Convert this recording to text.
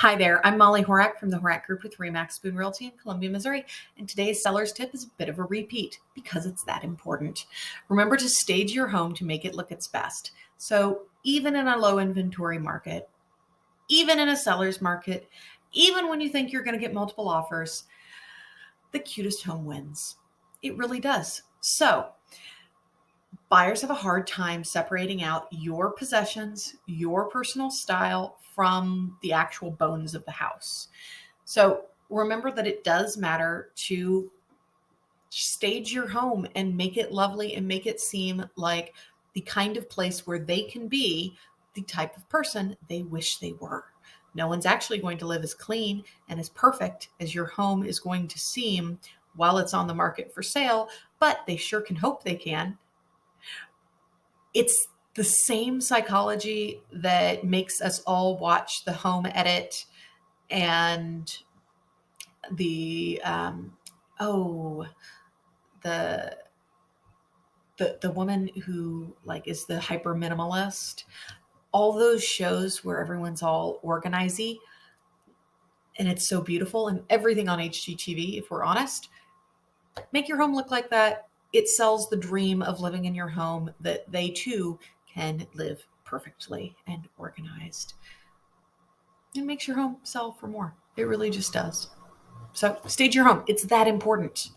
Hi there, I'm Molly Horak from the Horak Group with Remax Boone Realty in Columbia, Missouri, and today's seller's tip is a bit of a repeat because it's that important. Remember to stage your home to make it look its best. So even in a low inventory market, even in a seller's market, even when you think you're going to get multiple offers, the cutest home wins. It really does. So buyers have a hard time separating out your possessions, your personal style from the actual bones of the house. So remember that it does matter to stage your home and make it lovely and make it seem like the kind of place where they can be the type of person they wish they were. No one's actually going to live as clean and as perfect as your home is going to seem while it's on the market for sale, but they sure can hope they can. It's the same psychology that makes us all watch the home edit and the the woman who is the hyper minimalist, all those shows where everyone's all organizy and it's so beautiful, and everything on HGTV, if we're honest, make your home look like that. It sells the dream of living in your home that they too can live perfectly and organized. It makes your home sell for more. It really just does. So stage your home. It's that important.